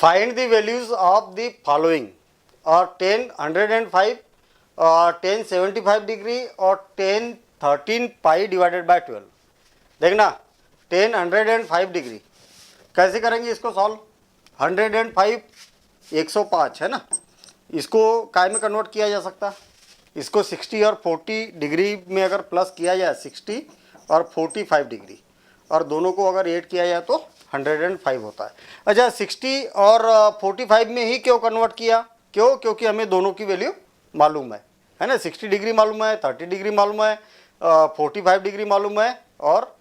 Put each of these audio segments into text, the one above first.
Find the values of the following और 10 105 और 10 75 degree और 10 13 पाई डिवाइडेड बाय 12। देखना 10 105 डिग्री कैसे करेंगे इसको सॉल्व। 105 105 है ना, इसको काय में कन्वर्ट किया जा सकता है, इसको 60 और 40 डिग्री में अगर प्लस किया जाए 60 और 45 डिग्री और दोनों को अगर ऐड किया जाए तो 105 होता है। अच्छा 60 और 45 में ही क्यों कन्वर्ट किया, क्यों, क्योंकि हमें दोनों की वैल्यू मालूम है ना, 60 डिग्री मालूम है, 30 डिग्री मालूम है, 45 डिग्री मालूम है और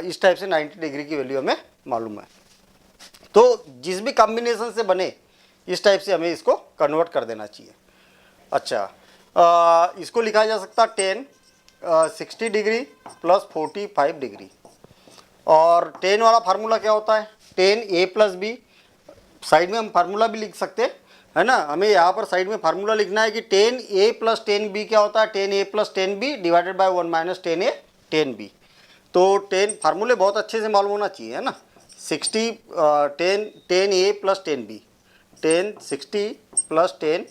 इस टाइप से 90 डिग्री की वैल्यू हमें मालूम है। तो जिस भी कॉम्बिनेशन से बने इस टाइप से हमें इसको कन्वर्ट कर देना चाहिए। अच्छा इसको लिखा जा सकता 10 60 डिग्री प्लस 45 डिग्री और 10 वाला फार्मूला क्या होता है 10a प्लस बी। साइड में हम फार्मूला भी लिख सकते हैं है ना, हमें यहाँ पर साइड में फार्मूला लिखना है कि 10a प्लस 10b क्या होता है 10a plus 10b divided by 1 minus 10a 10b। तो 10 फार्मूले बहुत अच्छे से मालूम होना चाहिए है ना। 60 10a plus 10b 10 60 plus 10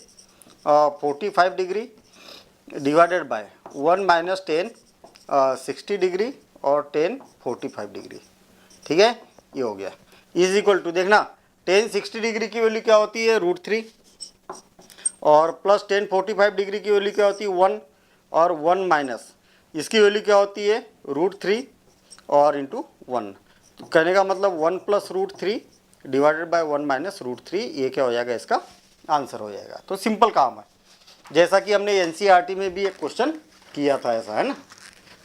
45 degree divided by 1 minus 10 60 degree और 10 45 डिग्री। ठीक है, ये हो गया इज इक्वल टू, देखना 10 60 डिग्री की वैल्यू क्या होती है √3 और प्लस 10 45 डिग्री की वैल्यू क्या होती है 1 और 1 माइनस इसकी वैल्यू क्या होती है √3 और इंटू 1। तो कहने का मतलब 1 प्लस √3 डिवाइडेड बाय 1 माइनस √3, ये क्या हो जाएगा, इसका आंसर हो जाएगा। तो सिंपल काम है, जैसा कि हमने एनसीईआरटी में भी एक क्वेश्चन किया था ऐसा है ना।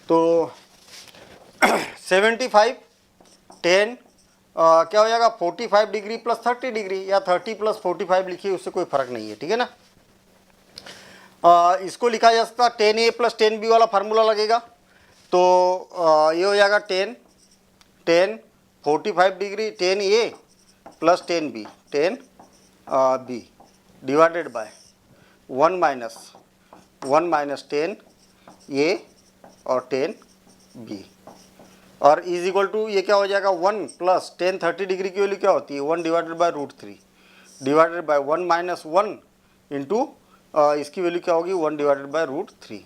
तो 75 10 क्या हो जाएगा 45 डिग्री प्लस 30 डिग्री या 30 प्लस 45 लिखिए, उससे कोई फर्क नहीं है। ठीक है ना, इसको लिखा जा सकता 10a प्लस 10b वाला फार्मूला लगेगा। तो ये हो जाएगा 10 10 45 degree 10a plus 10b 10b divided by 1 minus 10a और 10b और इज इक्वल टू, ये क्या हो जाएगा 1 प्लस 10 30 डिग्री की वैल्यू क्या होती है 1 divided bye √3 divided by 1 minus 1 into इसकी वैल्यू क्या होगी 1 डिवाइडेड बाय √3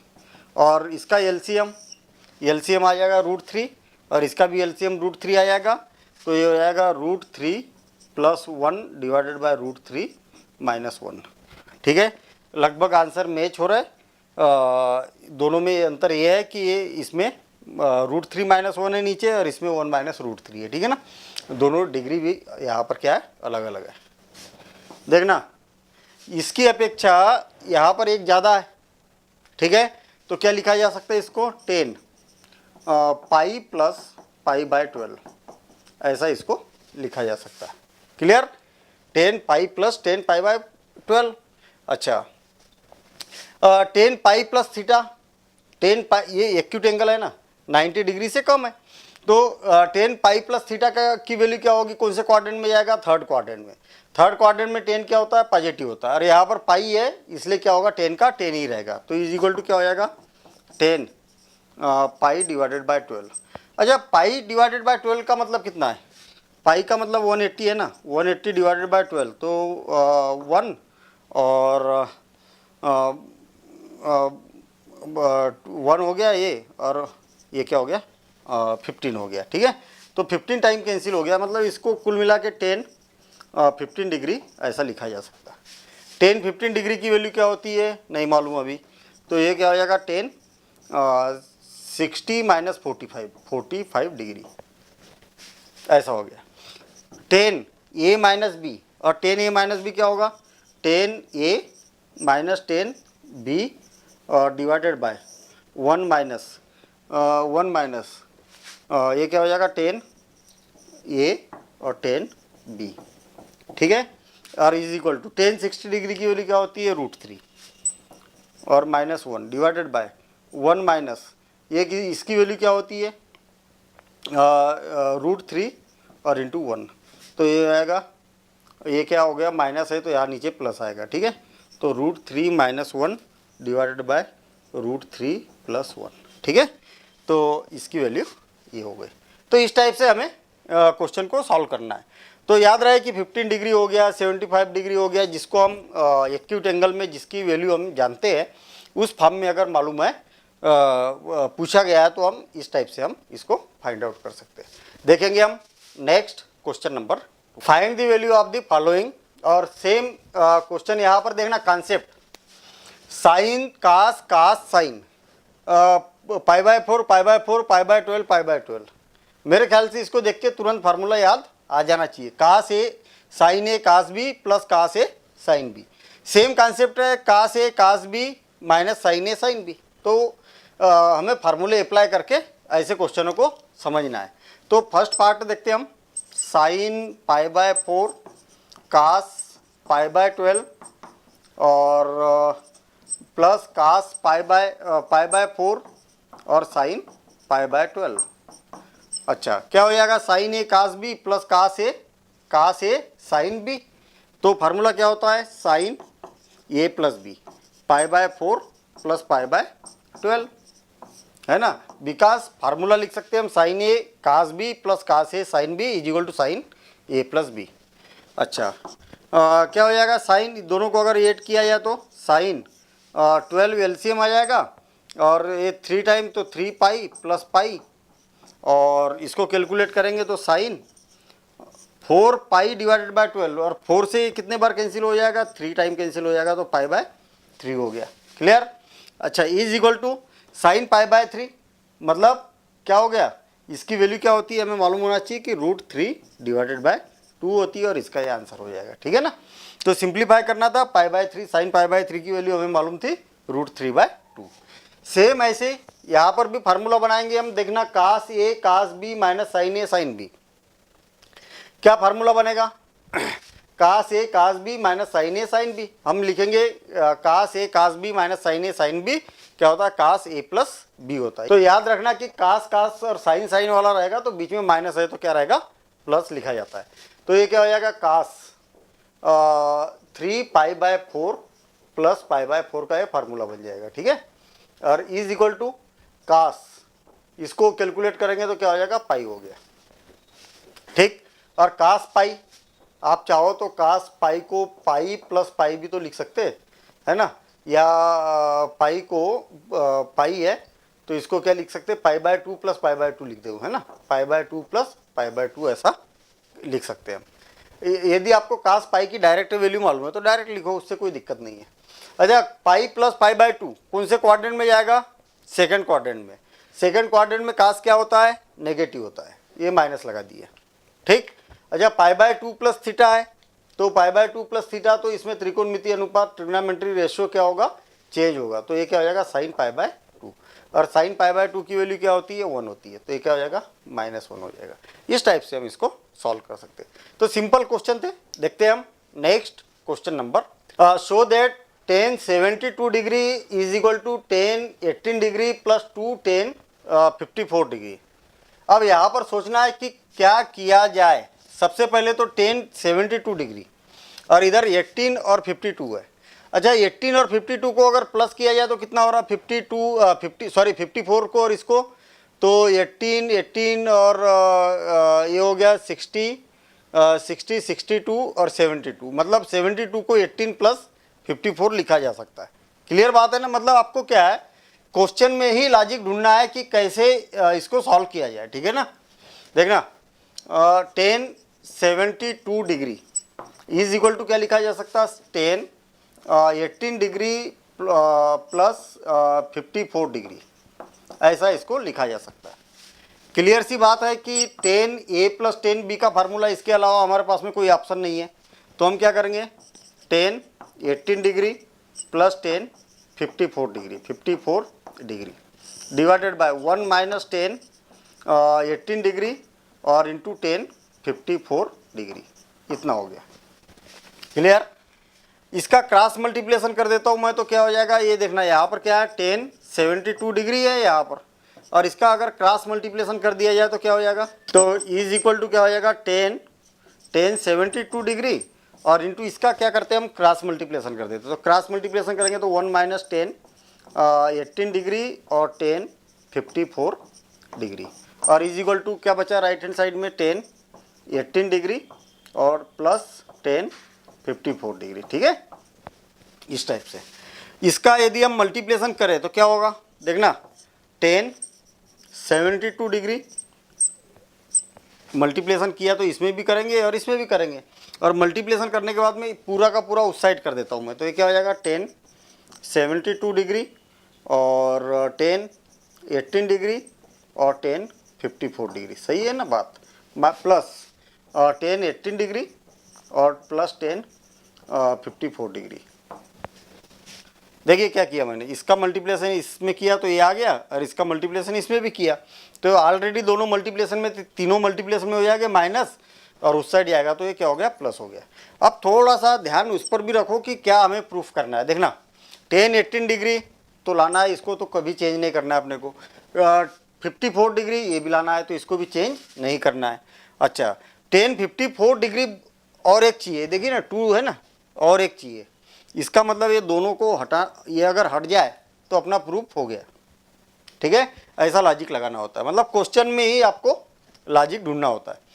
और इसका एलसीएम आ जाएगा √3 और इसका भी एलसीएम √3 आ जाएगा। तो ये हो जाएगा √3 प्लस 1 डिवाइडेड बाय √3 माइनस 1। ठीक है, लगभग आंसर मैच हो रहा है। दोनों में अंतर ये है कि ये इसमें √3 माइनस 1 है नीचे और इसमें 1 माइनस √3 है। ठीक है ना, दोनों डिग्री भी यहाँ पर क्या है अलग अलग है। देखना इसकी अपेक्षा यहाँ पर एक ज़्यादा है। ठीक है, तो क्या लिखा जा सकता है इसको 10 पाई प्लस पाई बाय 12 ऐसा इसको लिखा जा सकता है। Clear, 10 pi plus 10 pi by 12। अच्छा 10 पाई प्लस थीटा 10 पाई, ये एक्यूट एंगल है ना 90 डिग्री से कम है। तो 10 पाई प्लस थीटा की वैल्यू क्या होगी, कौन से क्वाड्रेंट में जाएगा थर्ड क्वाड्रेंट में। थर्ड क्वाड्रेंट में 10 क्या होता है पॉजिटिव होता है और यहाँ पर पाई है इसलिए क्या होगा 10 का 10 ही रहेगा। तो इज इक्वल टू क्या हो जाएगा 10 पाई डिवाइडेड बाय 12। अच्छा पाई डिवाइडेड बाय 12 का मतलब कितना है, पाई का मतलब 180 है ना, 180 डिवाइडेड बाय 12 तो 1 और 1 हो गया ये और ये क्या हो गया 15 हो गया। ठीक है, तो 15 टाइम कैंसिल हो गया, मतलब इसको कुल मिला के 10 15 डिग्री ऐसा लिखा जा सकता है। 10 15 डिग्री की वैल्यू क्या होती है नहीं मालूम अभी, तो ये क्या हो जाएगा 10 60 माइनस 45 डिग्री ऐसा हो गया। 10 a माइनस बी और 10 a माइनस बी क्या होगा 10 a माइनस 10 b और डिवाइडेड बाय 1 माइनस ये क्या हो जाएगा 10 a और 10 b। ठीक है, और इज इक्वल टू 10 60 डिग्री की वैल्यू क्या होती है √3 और माइनस 1 डिवाइडेड बाय 1 माइनस ये इसकी वैल्यू क्या होती है √3 और इंटू 1। तो ये आएगा, ये क्या हो गया माइनस है तो यहाँ नीचे प्लस आएगा। ठीक है, तो √3 माइनस 1 डिवाइडेड बाय √3 प्लस 1। ठीक है, तो इसकी वैल्यू ये हो गई। तो इस टाइप से हमें क्वेश्चन को सॉल्व करना है। तो याद रहे कि 15 डिग्री हो गया, 75 डिग्री हो गया, जिसको हम एक्यूट एंगल में जिसकी वैल्यू हम जानते हैं उस फॉर्म में अगर मालूम है पूछा गया है तो हम इस टाइप से हम इसको फाइंड आउट कर सकते हैं। देखेंगे हम next question number, find the value of the following. और सेम क्वेश्चन यहाँ पर देखना, कॉन्सेप्ट साइन कास कास साइन π/4 π/4 π/12 π/12। मेरे ख्याल से इसको देख के तुरंत फार्मूला याद आ जाना चाहिए, कास a sign a cos b plus cos a sine B. Same concept है, कास ए कास बी माइनस साइन ए साइन बी। तो हमें फार्मूले अप्लाई करके ऐसे क्वेश्चनों को समझना है। तो फर्स्ट पार्ट देखते हैं हम, साइन π/4 कास π/12 और प्लस कास π/4 और साइन π/12। अच्छा, क्या हो जाएगा, sine a cos b plus cos a sine b. तो फार्मूला क्या होता है, sine a plus b π/4 plus π/12, है ना। बिकॉज फार्मूला लिख सकते हैं हम sine a cos b plus cos a sine b is equal to sine a plus b. अच्छा, क्या हो जाएगा, साइन दोनों को अगर ऐड किया जाए तो साइन 12 एलसीएम आ जाएगा और ये 3 टाइम तो 3 पाई प्लस पाई, और इसको कैलकुलेट करेंगे तो साइन 4 पाई डिवाइडेड बाय 12, और 4 से कितने बार कैंसिल हो जाएगा, 3 टाइम कैंसिल हो जाएगा तो π/3 हो गया। क्लियर। अच्छा, इज इक्वल टू साइन π/3 मतलब क्या हो गया, इसकी वैल्यू क्या होती है हमें मालूम होना चाहिए कि √3 डिवाइडेड बाय 2 होती है, और इसका ये आंसर हो जाएगा। ठीक है ना। तो सिंप्लीफाई करना था, π/3 साइन π/3 की वैल्यू हमें मालूम थी √3/2। सेम ऐसे यहाँ पर भी फार्मूला बनाएंगे हम, देखना कास ए कास बी माइनस साइन ए साइन बी। क्या फार्मूला बनेगा, कास ए कास बी माइनस साइन ए साइन बी। हम लिखेंगे कास ए कास बी माइनस साइन ए साइन बी क्या होता है, कास ए प्लस बी होता है। तो याद रखना कि कास कास और साइन साइन वाला रहेगा तो बीच में माइनस है तो क्या रहेगा, प्लस लिखा जाता है। तो ये क्या हो जाएगा, कास 3 π/4 प्लस π/4 का ये फार्मूला बन जाएगा। ठीक है। और इज इक्वल टू कास, इसको कैलकुलेट करेंगे तो क्या हो जाएगा, पाई हो गया। ठीक। और कास पाई, आप चाहो तो कास पाई को पाई प्लस पाई भी तो लिख सकते हैं, है ना। या पाई को पाई है तो इसको क्या लिख सकते हैं, π/2 प्लस π/2 लिख दो, है ना। π/2 प्लस π/2 ऐसा लिख सकते हैं हम। यदि आपको कास पाई की डायरेक्ट वैल्यू मालूम है तो डायरेक्ट लिखो, उससे कोई दिक्कत नहीं है। अच्छा, पाई प्लस π/2 कौन से क्वाड्रेंट में जाएगा, सेकंड क्वाड्रेंट में। सेकंड क्वाड्रेंट में कास क्या होता है, नेगेटिव होता है, ये माइनस लगा दिया। ठीक। अच्छा, π/2 प्लस थीटा है तो π/2 प्लस थीटा, तो इसमें त्रिकोणमितीय अनुपात ट्रिग्नोमेट्री रेशियो क्या होगा, चेंज होगा। तो ये क्या हो जाएगा, साइन π/2, और साइन π/2 की वैल्यू क्या होती है, 1 होती है, तो ये क्या हो जाएगा, -1 हो जाएगा। इस टाइप से हम इसको सॉल्व कर सकते हैं। तो सिंपल क्वेश्चन थे। देखते हैं हम next question number, show that tan 72 degree is equal to tan 18 degree plus 2 tan 54 degree. अब यहाँ पर सोचना है कि क्या किया जाए। सबसे पहले तो tan 72 डिग्री और इधर 18 और 52 है। अच्छा, 18 और 52 को अगर प्लस किया जाए तो कितना हो रहा है, 54 को और इसको, तो 18 और ये हो गया 60 62 और 72, मतलब 72 को 18 प्लस 54 लिखा जा सकता है। क्लियर बात है ना। मतलब आपको क्या है, क्वेश्चन में ही लॉजिक ढूंढना है कि कैसे इसको सॉल्व किया जाए। ठीक है ना। देखना, tan 72 degree is equal to क्या लिखा जा सकता है, tan 18 डिग्री प्लस 54 डिग्री, ऐसा इसको लिखा जा सकता है। क्लियर सी बात है कि tan a plus tan b का फार्मूला, इसके अलावा हमारे पास में कोई ऑप्शन नहीं है। तो हम क्या करेंगे, tan 18 degree plus tan 54 degree divided by 1 minus tan 18 degree और इंटू tan 54 डिग्री, इतना हो गया। क्लियर। इसका क्रॉस मल्टीप्लिकेशन कर देता हूँ मैं, तो क्या हो जाएगा, ये देखना यहाँ पर क्या है, tan 72 डिग्री है यहाँ पर, और इसका अगर क्रॉस मल्टीप्लिकेशन कर दिया जाए तो क्या हो जाएगा, तो इज इक्वल टू क्या हो जाएगा, tan 72 डिग्री और इंटू इसका क्या करते हैं हम, क्रॉस मल्टीप्लिकेशन कर देते हैं। तो क्रॉस मल्टीप्लिकेशन करेंगे तो 1 माइनस tan 18 डिग्री और tan 54 डिग्री, और इज इक्वल टू क्या बचा राइट हैंड साइड में, tan 18 डिग्री और प्लस टेन 54 डिग्री, ठीक है, इस टाइप से। इसका यदि हम मल्टीप्लिकेशन करें तो क्या होगा, देखना 10 72 डिग्री मल्टीप्लिकेशन किया तो इसमें भी करेंगे और इसमें भी करेंगे, और मल्टीप्लिकेशन करने के बाद में पूरा का पूरा उस साइड कर देता हूँ मैं, तो ये क्या हो जाएगा 10 72 डिग्री और 10 18 डिग्री और 10 54 डिग्री, सही है ना बात, प्लस 10 18 डिग्री और प्लस 10 54 डिग्री। देखिए क्या किया मैंने, इसका मल्टीप्लिकेशन इसमें किया तो ये आ गया, और इसका मल्टीप्लिकेशन इसमें भी किया, तो ऑलरेडी दोनों मल्टीप्लिकेशन में, तीनों मल्टीप्लिकेशन में हो जाएगा माइनस, और उस साइड आएगा तो ये क्या हो गया, प्लस हो गया। अब थोड़ा सा ध्यान उस पर भी रखो कि क्या हमें प्रूफ करना है। देखना 10 18 डिग्री तो लाना है, इसको तो कभी चेंज नहीं करना है अपने को। 54 डिग्री ये भी लाना है, तो इसको भी चेंज नहीं करना है। अच्छा 10 54 डिग्री और एक चाहिए, देखिए ना 2 है ना, और एक चाहिए, इसका मतलब ये दोनों को हटा, ये अगर हट जाए तो अपना प्रूफ हो गया, ठीक है। ऐसा लॉजिक लगाना होता है, मतलब क्वेश्चन में ही आपको लॉजिक ढूंढना होता है।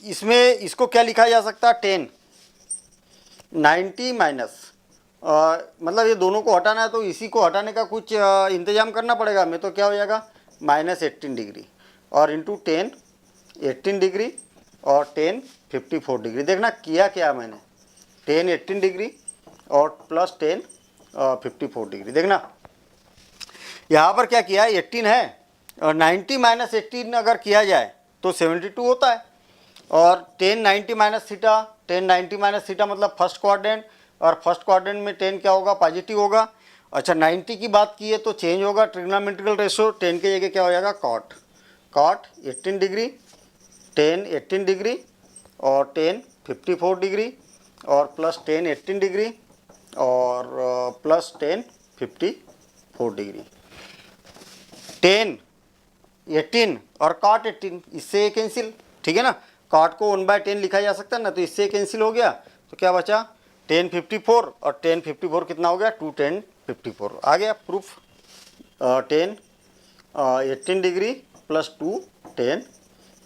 इसमें इसको क्या लिखा जा सकता है, 10 90 माइनस, मतलब ये दोनों को हटाना है तो इसी को हटाने का कुछ इंतजाम करना पड़ेगा हमें, तो क्या हो जाएगा माइनस 18 डिग्री और इंटू 10 18 डिग्री और 10 54 डिग्री। देखना किया क्या मैंने, 10 18 डिग्री और प्लस 10 54 डिग्री। देखना यहाँ पर क्या किया है, 18 है और 90 माइनस 18 अगर किया जाए तो 72 होता है, और 10 90 माइनस थीटा, 10 90 माइनस थीटा मतलब फर्स्ट क्वाड्रेंट, और फर्स्ट क्वाड्रेंट में 10 क्या होगा, पॉजिटिव होगा। अच्छा 90 की बात की है तो चेंज होगा ट्रिग्नोमेट्रिकल रेशो, 10 की जगह क्या हो जाएगा कॉट, कॉट 18 डिग्री 10 18 डिग्री और 10 54 डिग्री और प्लस 10 18 डिग्री और प्लस 10 54 डिग्री। 10 18 और कॉट 18, इससे कैंसिल, ठीक है ना, कॉट को 1/10 लिखा जा सकता है ना, तो इससे कैंसिल हो गया, तो क्या बचा 10 54 और 10 54 कितना हो गया 2 10 54 आ गया प्रूफ। 10 18 डिग्री प्लस 2 10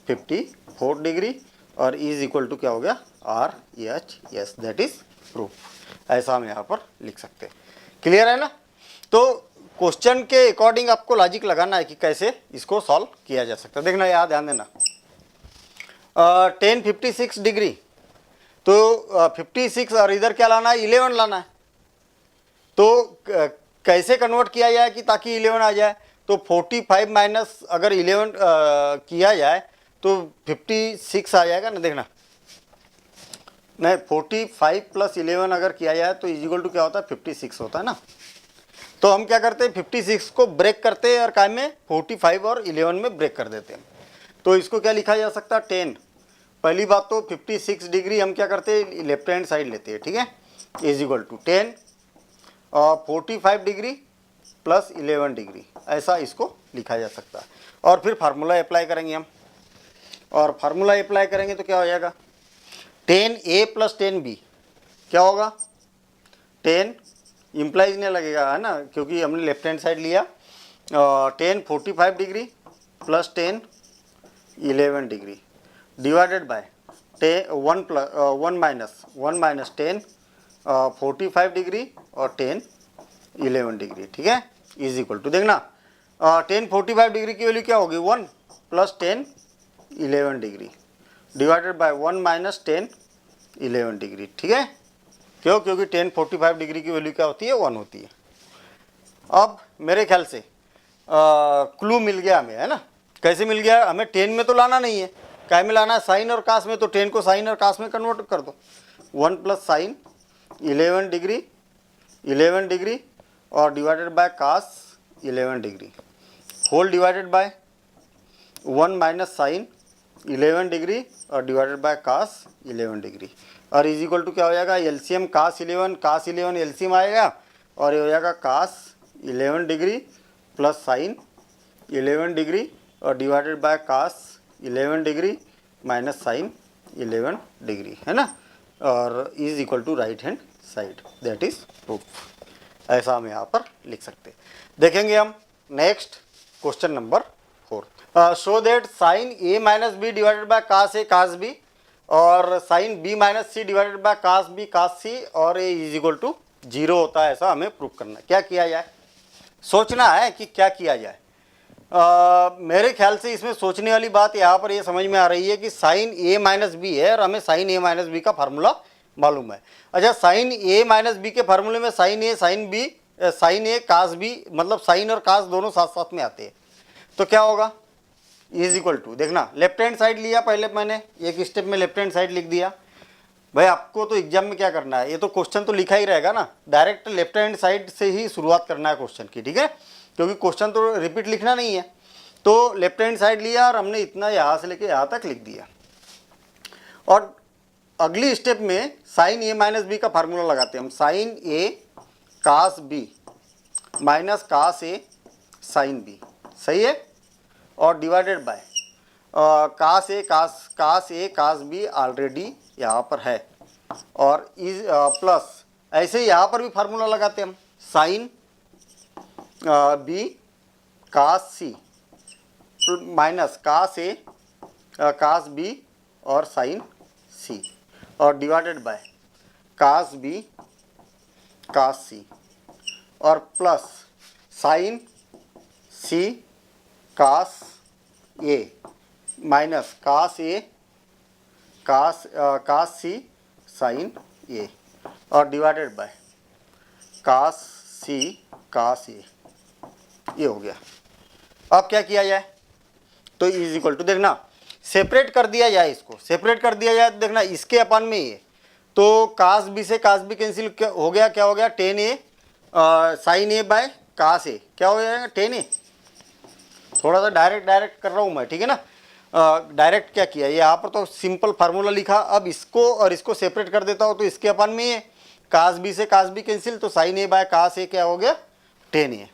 54 डिग्री और इज इक्वल टू क्या हो गया RHS, दैट इज प्रूफ। ऐसा हम यहाँ पर लिख सकते हैं, क्लियर है ना। तो क्वेश्चन के अकॉर्डिंग आपको लॉजिक लगाना है कि कैसे इसको सॉल्व किया जा सकता है। देखना यहाँ ध्यान देना, 10 56 डिग्री तो 56 और इधर क्या लाना है 11 लाना है, तो कैसे कन्वर्ट किया जाए कि ताकि 11 आ जाए, तो 45 माइनस अगर 11 किया जाए तो 56 आ जाएगा ना। देखना नहीं 45 प्लस 11 अगर किया जाए तो इज इक्वल टू क्या होता है 56 होता है ना। तो हम क्या करते हैं 56 को ब्रेक करते हैं और काय में 45 और 11 में ब्रेक कर देते हैं। तो इसको क्या लिखा जा सकता है 10, पहली बात तो 56 डिग्री हम क्या करते हैं लेफ्ट हैंड साइड लेते हैं, ठीक है, इज इक्वल टू 10 और 45 डिग्री प्लस 11 डिग्री, ऐसा इसको लिखा जा सकता है। और फिर फार्मूला अप्लाई करेंगे हम, और फार्मूला अप्लाई करेंगे तो क्या हो जाएगा 10A प्लस 10B क्या होगा 10 इम्प्लाइज नहीं लगेगा है ना, क्योंकि हमने लेफ्ट हैंड साइड लिया, 10 45 degree plus 10 11 degree divided by 1 minus 10 45 degree और 10 11 डिग्री, ठीक है, इज इक्वल टू देखना 10 45 डिग्री की वैल्यू क्या होगी 1 plus 10 11 degree divided by 1 minus 10 11 degree, ठीक है, क्यों, क्योंकि 10 45 डिग्री की वैल्यू क्या होती है 1 होती है। अब मेरे ख्याल से क्लू मिल गया हमें, है ना। कैसे मिल गया, हमें 10 में तो लाना नहीं है, काय में लाना है साइन और कास में, तो 10 को साइन और कास में कन्वर्ट कर दो, 1 प्लस साइन 11 डिग्री और divided by cos 11 degree whole divided by 1 minus sine 11 degree और डिवाइडेड बाय कास 11 डिग्री और इज इक्वल टू क्या हो जाएगा एलसीएम कास 11 एलसीएम आएगा और ये हो जाएगा cos 11 degree plus sine 11 degree और divided by cos 11 degree minus sine 11 degree, है ना, और is equal to right hand side, that is proof. ऐसा हम यहाँ पर लिख सकते हैं। देखेंगे हम next question number 4, show that sine A minus B divided by cos A cos B और sine B minus C divided by cos B cos C और ए इज इक्वल टू 0 होता है, ऐसा हमें प्रूव करना है। क्या किया जाए, सोचना है कि क्या किया जाए। मेरे ख्याल से इसमें सोचने वाली बात यहाँ पर ये समझ में आ रही है कि साइन ए माइनस बी है और हमें साइन ए माइनस बी का फार्मूला मालूम है। अच्छा, साइन ए माइनस बी के फार्मूले में sine A sine B sign a cos B, मतलब साइन और कास दोनों साथ साथ में आते हैं, तो क्या होगा, इज इक्वल टू, देखना लेफ्ट हैंड साइड लिया, पहले मैंने एक स्टेप में लेफ्ट हैंड साइड लिख दिया। भाई आपको तो एग्जाम में क्या करना है, ये तो क्वेश्चन तो लिखा ही रहेगा ना, डायरेक्ट लेफ्ट हैंड साइड से ही शुरुआत करना है क्वेश्चन की, ठीक है, क्योंकि क्वेश्चन तो रिपीट लिखना नहीं है। तो लेफ्ट हैंड साइड लिया और हमने इतना यहाँ से लेके यहाँ तक लिख दिया, और अगली स्टेप में साइन ए माइनस बी का फार्मूला लगाते हैं हम। Sine a cos b minus cos a sine b, सही है, और divided by cos A cos b already यहाँ पर है, और इज प्लस ऐसे ही यहाँ पर भी फार्मूला लगाते हैं हम, sine B cos C minus cos ए कास बी और साइन सी, और divided by cos B cos C, और plus sine C cos A minus cos A cos C sine A, और divided by cos C cos ए, ये हो गया। अब क्या किया जाए, तो इज इक्वल टू, देखना सेपरेट कर दिया जाए, इसको सेपरेट कर दिया जाए, देखना इसके अपन में ये, तो कास बी से कास बी कैंसिल हो गया, क्या हो गया, टेन ए साइन ए बाय कास ए, क्या हो जाएगा, टेन ए। थोड़ा सा डायरेक्ट कर रहा हूँ मैं, ठीक है ना, डायरेक्ट क्या किया, यहाँ पर तो सिंपल फार्मूला लिखा, अब इसको और इसको सेपरेट कर देता हूँ, तो इसके अपन में ये कास बी से कास बी कैंसिल, तो साइन ए बाय कास ए क्या हो गया, टेन ए।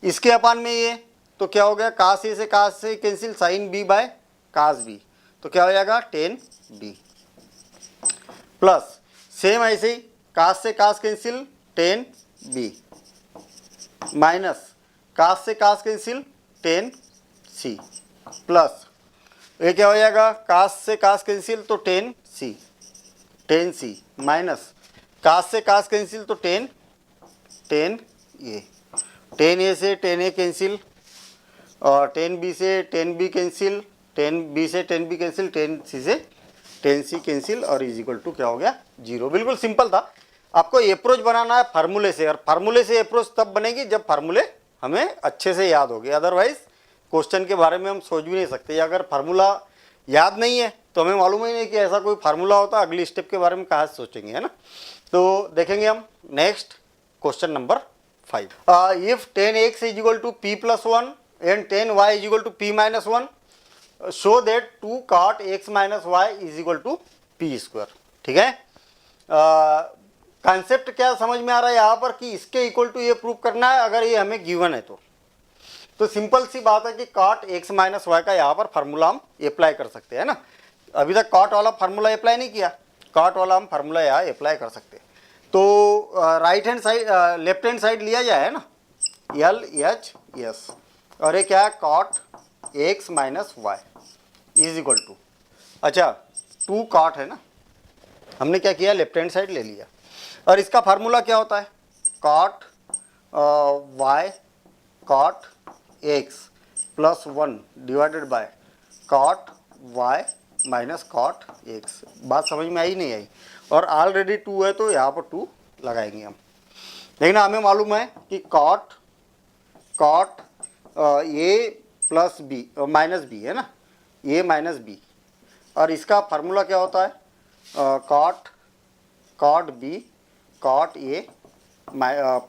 इसके अपन में ये, तो क्या हो गया, कास ए से cos A cancel, sine B by cos B, तो क्या हो जाएगा, टेन बी, प्लस सेम ऐसे ही कास से cos cancel, tan B, minus cos से cos cancel, tan C, plus ये क्या हो जाएगा, कास से कास कैंसिल तो टेन सी, माइनस कास से कास कैंसिल तो टेन ए से टेन ए कैंसिल, और टेन बी से tan B cancel, tan B से tan B cancel, tan C से टेन सी कैंसिल, और इज इक्वल टू क्या हो गया, 0। बिल्कुल सिंपल था। आपको अप्रोच बनाना है फार्मूले से, और फार्मूले से अप्रोच तब बनेगी जब फार्मूले हमें अच्छे से याद हो गए, अदरवाइज क्वेश्चन के बारे में हम सोच भी नहीं सकते। अगर फार्मूला याद नहीं है तो हमें मालूम ही नहीं कि ऐसा कोई फार्मूला होता, अगली स्टेप के बारे में कहाँ से सोचेंगे, है ना। तो देखेंगे हम next question number 5। If 10x is equal to p plus 1 and 10y is equal to p minus 1, show that 2 cot x minus y is equal to p square, ठीक है। कॉन्सेप्ट क्या समझ में आ रहा है यहाँ पर कि इसके इक्वल टू ये प्रूव करना है, अगर ये हमें गिवन है तो सिंपल सी बात है कि cot x माइनस वाई का यहाँ पर फार्मूला हम अप्लाई कर सकते हैं ना। अभी तक cot वाला फार्मूला अप्लाई नहीं किया, cot वाला हम फार्मूला यहाँ अप्लाई कर सकते हैं। तो right hand side left hand side लिया जाए ना, एल एच एस, और ये क्या है, cot x minus y is equal to, अच्छा 2 cot है ना, हमने क्या किया, लेफ्ट हैंड साइड ले लिया, और इसका फार्मूला क्या होता है, cot y cot x plus 1 divided bye cot y minus cot x। बात समझ में आई नहीं आई, और ऑलरेडी 2 है तो यहाँ पर 2 लगाएंगे हम। लेकिन हमें मालूम है कि cot a plus b minus b है ना, a माइनस बी, और इसका फार्मूला क्या होता है, cot b cot a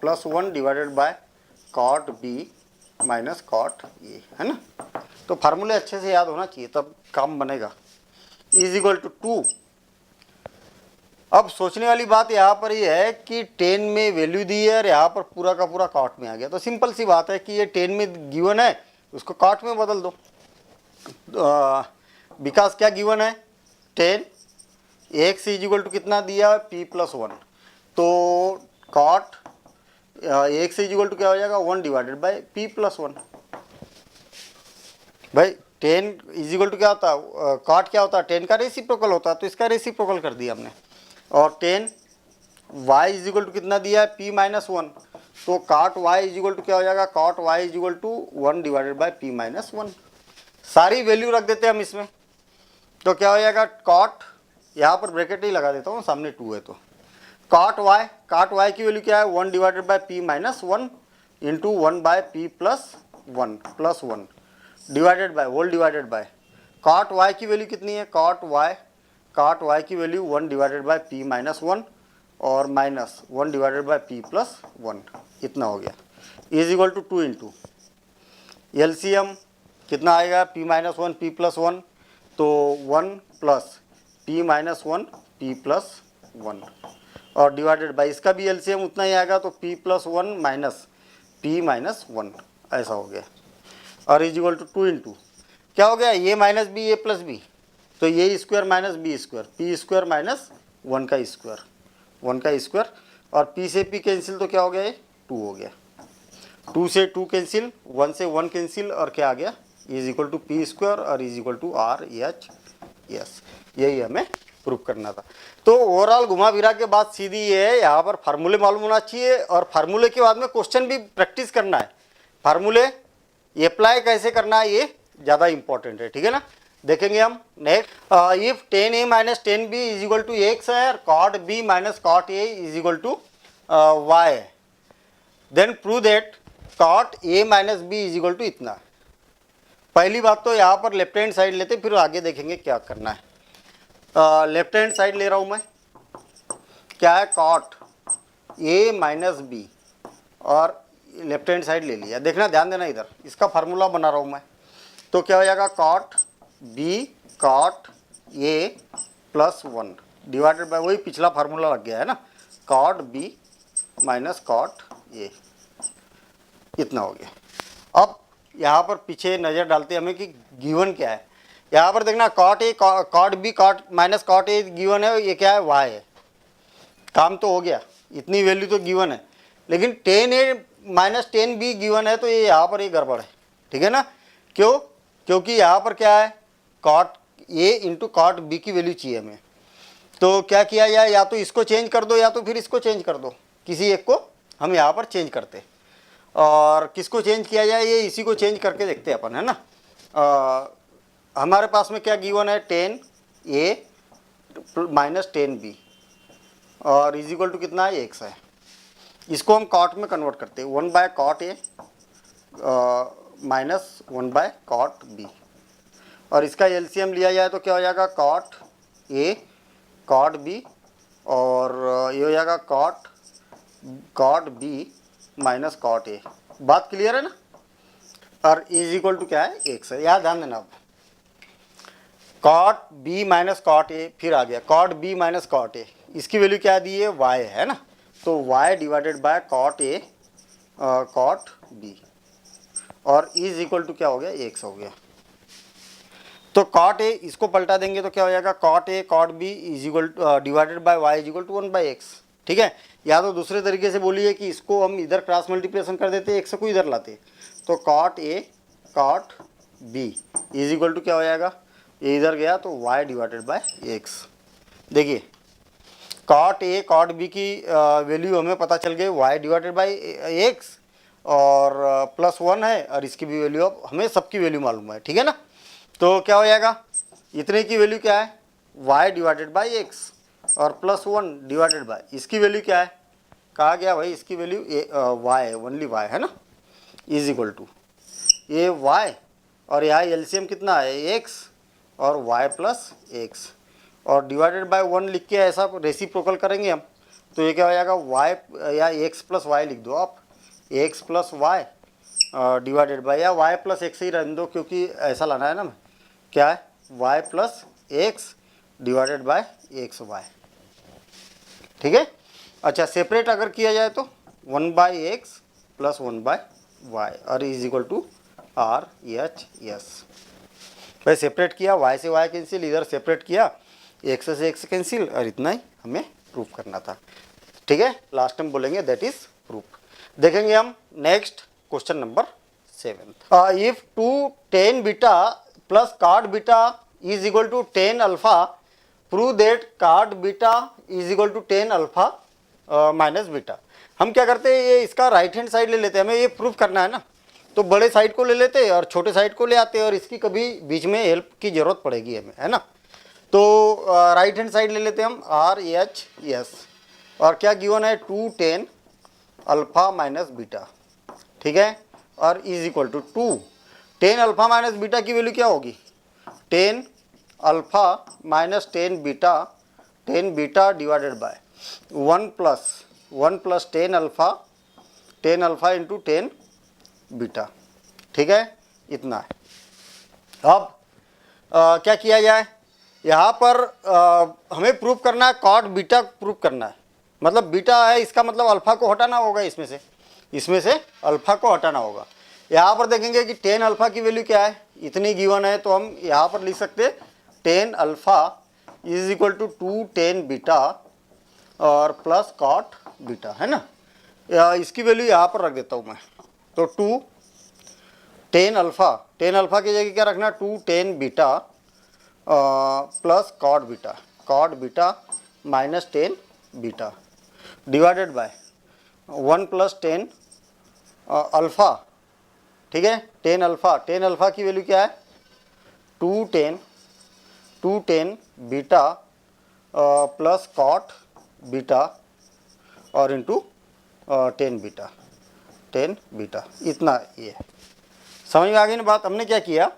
plus 1 divided bye cot b minus cot a, है ना। तो फार्मूले अच्छे से याद होना चाहिए तब काम बनेगा। Is equal to 2। अब सोचने वाली बात यहाँ पर ये है कि 10 में वैल्यू दी है और यहाँ पर पूरा का पूरा cot में आ गया, तो सिंपल सी बात है कि ये 10 में गिवन है, उसको cot में बदल दो। बिकॉज क्या गिवन है, 10 x इज इक्वल टू कितना दिया, p प्लस 1, तो cot x is equal to क्या हो जाएगा, 1 डिवाइडेड बाई p प्लस 1। भाई टेन इज इक्वल टू क्या होता है, कॉट क्या होता है, टेन का रेसिप्रोकल होता है, तो इसका रेसिप्रोकल कर दिया हमने। और tan y is equal to कितना दिया है, पी माइनस वन, तो cot y is equal to क्या हो जाएगा, cot y is equal to 1 divided by P minus one. सारी वैल्यू रख देते हैं हम इसमें, तो क्या हो जाएगा, कॉट, यहाँ पर ब्रैकेट ही लगा देता हूँ, सामने 2 है, तो कॉट वाई की वैल्यू क्या है, 1 divided by P minus one into 1 by P plus one divided by whole divided by cot Y की वैल्यू कितनी है, कॉट वाई की value 1 divided by P minus one और minus 1 divided by P plus one, इतना हो गया, is equal to 2 into LCM कितना आएगा, P minus one P plus one, तो 1 plus P minus one P plus one और divided by इसका भी एलसीएम उतना ही आएगा, तो P plus one minus P minus one, ऐसा हो गया, और इज इक्वल टू 2 इंटू क्या हो गया, A minus B A plus B, तो A square minus B square, P square minus one का स्क्वायर और पी से पी कैंसिल, तो क्या हो गया, ये 2 हो गया, 2 से 2 कैंसिल, 1 से 1 कैंसिल, और क्या आ गया, is equal to P square और is equal to R H S. यही हमें प्रूव करना था। तो ओवरऑल घुमा फिरा के बात सीधी ये है, यहाँ पर फार्मूले मालूम होना चाहिए और फार्मूले के बाद में क्वेश्चन भी प्रैक्टिस करना है, फार्मूले अप्लाई कैसे करना है ये ज़्यादा इंपॉर्टेंट है, ठीक है ना। देखेंगे हम next, if 10a minus 10b is equal to X है और cot b minus cot a is equal to Y है, then prove that cot a minus b is equal to इतना। पहली बात तो यहाँ पर लेफ्ट हैंड साइड लेते, फिर आगे देखेंगे क्या करना है। लेफ्ट हैंड साइड ले रहा हूँ मैं, क्या है, कॉट a माइनस बी, और लेफ्ट हैंड साइड ले लिया, देखना ध्यान देना इधर, इसका फार्मूला बना रहा हूँ मैं, तो क्या हो जाएगा, cot b cot a plus one divided by वही पिछला फार्मूला लग गया है ना, cot b minus cot a, इतना हो गया। अब यहाँ पर पीछे नज़र डालते हैं हमें कि गिवन क्या है। यहाँ पर देखना cot a cot b cot minus cot a given है, ये क्या है, वाई है, काम तो हो गया, इतनी वैल्यू तो गिवन है, लेकिन 10a माइनस 10b गिवन है, तो ये यहाँ पर ये गड़बड़ है, ठीक है ना। क्यों, क्योंकि यहाँ पर क्या है, cot a into cot b की वैल्यू चाहिए हमें, तो क्या किया जाए, या तो इसको चेंज कर दो या तो फिर इसको चेंज कर दो, किसी एक को हम यहाँ पर चेंज करते, और किसको चेंज किया जाए, ये इसी को चेंज करके देखते हैं अपन, है ना। हमारे पास में क्या गिवन है, 10a माइनस 10b और इज इक्वल टू कितना है, एक्स है, इसको हम कॉट में कन्वर्ट करते हैं, 1 by cot a minus 1 by cot b, और इसका एलसीएम लिया जाए तो क्या हो जाएगा, कॉट ए कॉट बी और ये हो जाएगा cot b minus cot a. बात क्लियर है ना, और इज इक्वल टू क्या है, एक्स है, याद ध्यान देना। अब cot b minus cot a, फिर आ गया cot b minus cot a, इसकी वैल्यू क्या दी है, वाई है ना, तो y divided by cot a cot b और इज इक्वल टू क्या हो गया, एक्स हो गया। तो कॉट ए इसको पलटा देंगे तो क्या हो जाएगा, cot a cot b is equal divided by y is equal to 1 by x, ठीक है। या तो दूसरे तरीके से बोलिए कि इसको हम इधर क्रॉस मल्टीप्लिकेशन कर देते, एक्स को इधर लाते, तो cot a cot b is equal to क्या हो जाएगा, ये इधर गया तो y डिवाइडेड बाय एक्स। देखिए कॉट ए कॉट बी की वैल्यू हमें पता चल गई y डिवाइडेड बाय एक्स और प्लस वन है, और इसकी भी वैल्यू अब हमें सबकी वैल्यू मालूम है, ठीक है ना। तो क्या हो जाएगा, इतने की वैल्यू क्या है, y डिवाइडेड बाय एक्स और प्लस वन डिवाइडेड बाय इसकी वैल्यू क्या है, कहा गया भाई इसकी वैल्यू y है, ओनली y है ना, इज इक्वल टू ये y और यहाँ एलसीएम कितना है, x और y प्लस एक्स और डिवाइडेड बाय 1 लिख के ऐसा रेसिप्रोकल करेंगे हम, तो ये क्या हो जाएगा, y या x प्लस वाई लिख दो आप, x plus y divided by, या y प्लस एक्स ही रहने दो क्योंकि ऐसा लाना है ना, क्या है y plus X divided by X Y, ठीक है। अच्छा सेपरेट अगर किया जाए तो 1 by X plus 1 by Y और is equal to R H S. भाई सेपरेट किया, y से y कैंसिल, इधर सेपरेट किया, x से x कैंसिल, और इतना ही हमें प्रूफ करना था, ठीक है। लास्ट टाइम बोलेंगे दैट इज प्रूफ। देखेंगे हम next question number 7। If 2 10 beta plus cot beta is equal to 10 alpha, prove that cot beta is equal to 10 alpha minus beta. हम क्या करते हैं, ये इसका राइट हैंड साइड ले लेते हैं, हमें ये प्रूव करना है ना, तो बड़े साइड को ले लेते हैं और छोटे साइड को ले आते हैं, और इसकी कभी बीच में हेल्प की जरूरत पड़ेगी हमें, है ना। तो राइट हैंड साइड ले लेते हैं हम RHS, और क्या गिवन है 2 10 अल्फा माइनस बीटा, ठीक है, और is equal to 2 10 alpha minus beta की वैल्यू क्या होगी 10 alpha minus 10 beta divided by 1 plus 10 alpha into 10 beta, ठीक है, इतना है। अब क्या किया जाए, यहाँ पर हमें प्रूफ करना है कॉट बीटा प्रूफ करना है, मतलब बीटा है इसका मतलब अल्फा को हटाना होगा, इसमें से अल्फा को हटाना होगा। यहाँ पर देखेंगे कि 10 अल्फा की वैल्यू क्या है, इतनी गिवन है, तो हम यहाँ पर लिख सकते हैं 10 alpha is equal to 2 10 beta और प्लस कॉट बीटा, है ना। इसकी वैल्यू यहाँ पर रख देता हूँ मैं, तो 2 10 अल्फा की जगह क्या रखना, 2 10 beta plus cot beta minus 10 beta divided by 1 plus 10 alpha, ठीक है, 10 अल्फा की वैल्यू क्या है 2 10 बीटा प्लस कॉट बीटा और इंटू 10 बीटा, इतना ये है। समझ में आ गई ना बात। हमने क्या किया,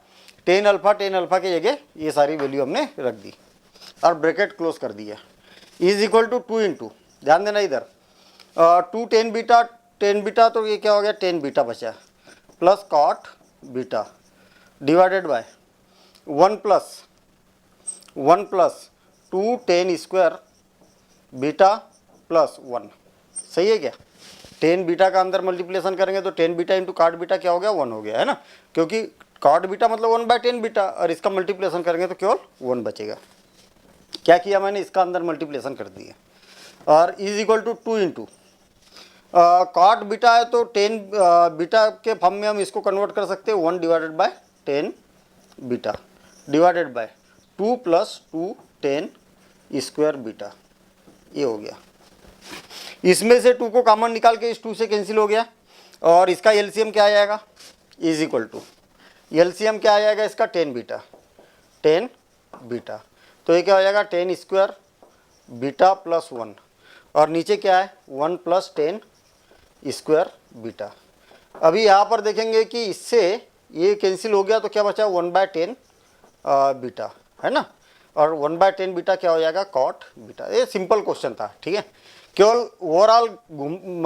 10 अल्फा की जगह ये सारी वैल्यू हमने रख दी और ब्रैकेट क्लोज कर दिया, इज इक्वल टू 2 इंटू, ध्यान देना इधर 2 10 बीटा, तो ये क्या हो गया 10 बीटा बचा, plus cot beta divided by 1 plus 2 10 square beta plus 1, सही है क्या। 10 बीटा का अंदर मल्टीप्लिकेशन करेंगे तो 10 बीटा इंटू कॉट बीटा क्या हो गया 1 हो गया, है ना, क्योंकि कॉट बीटा मतलब 1/10 बीटा, और इसका मल्टीप्लिकेशन करेंगे तो केवल 1 बचेगा। क्या किया मैंने, इसका अंदर मल्टीप्लिकेशन कर दिया, और is equal to 2 into cot beta है तो 10 बीटा के फॉर्म में हम इसको कन्वर्ट कर सकते हैं 1 divided bye 10 beta divided bye 2 plus 2 10 square beta, ये हो गया। इसमें से 2 को कॉमन निकाल के इस 2 से कैंसिल हो गया, और इसका एलसीएम क्या आ जाएगा, इज इक्वल टू एलसीएम क्या आ जाएगा इसका 10 बीटा, तो ये क्या हो जाएगा 10 स्क्वायर बीटा प्लस 1, और नीचे क्या है 1 प्लस 10 स्क्वायर बीटा। अभी यहाँ पर देखेंगे कि इससे ये कैंसिल हो गया, तो क्या बचा 1/10 बीटा, है ना, और 1/10 बीटा क्या हो जाएगा कॉट बीटा। ये सिंपल क्वेश्चन था, ठीक है, केवल ओवरऑल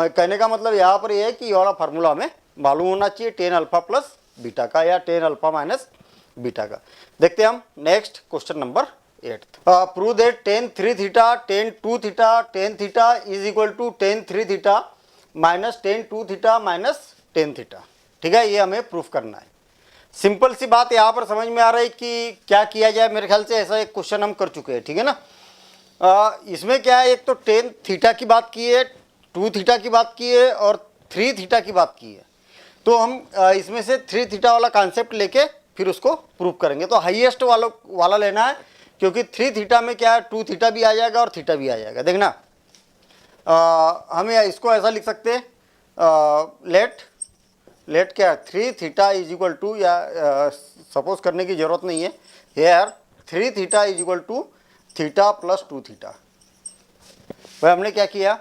कहने का मतलब यहाँ पर ये है कि ये वाला फार्मूला हमें मालूम होना चाहिए 10 अल्फा प्लस बीटा का या 10 अल्फा माइनस बीटा का। देखते हैं हम next question number 8, prove that tan 3 theta tan 2 theta tan theta is equal to tan 3 theta minus tan 2 theta minus tan theta, ठीक है, ये हमें प्रूफ करना है। सिंपल सी बात यहाँ पर समझ में आ रहा है कि क्या किया जाए, मेरे ख्याल से ऐसा एक क्वेश्चन हम कर चुके हैं, ठीक है ना। इसमें क्या है, एक तो tan थीटा की बात की है, 2 थीटा की बात की है और 3 थीटा की बात की है, तो हम इसमें से 3 थीटा वाला कॉन्सेप्ट लेके फिर उसको प्रूफ करेंगे। तो हाईएस्ट वाला लेना है, क्योंकि 3 थीटा में क्या है 2 थीटा भी आ जाएगा और थीटा भी आ जाएगा। देखना हमें इसको ऐसा लिख सकते हैं, लेट क्या है 3 थीटा इज इक्वल टू, या सपोज करने की जरूरत नहीं है, here 3 theta is equal to theta plus 2 theta. भाई हमने क्या किया,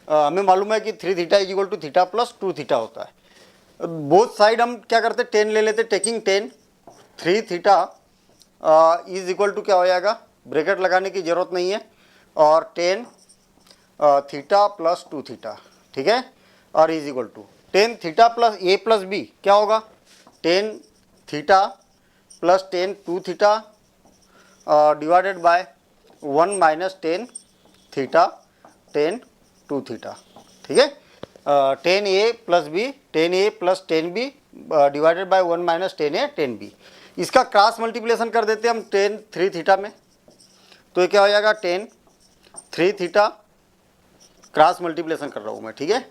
हमें मालूम है कि 3 theta is equal to theta plus 2 theta होता है। बोथ साइड हम क्या करते 10 ले लेते, taking 10 3 theta is equal to क्या हो जाएगा, ब्रैकेट लगाने की जरूरत नहीं है, और 10 थीटा प्लस 2 थीटा, ठीक है, और is equal to 10 theta plus A plus B क्या होगा 10 theta plus 10 2 theta divided by 1 minus 10 theta 10 2 theta, ठीक है, 10 A plus B 10 A plus 10 B divided by 1 minus 10 A 10 B. इसका क्रॉस मल्टीप्लिकेशन कर देते हैं हम 10 3 थीटा में, तो ये क्या हो जाएगा 10 3 थीटा, क्रॉस मल्टीप्लिकेशन कर रहा हूँ मैं, ठीक है,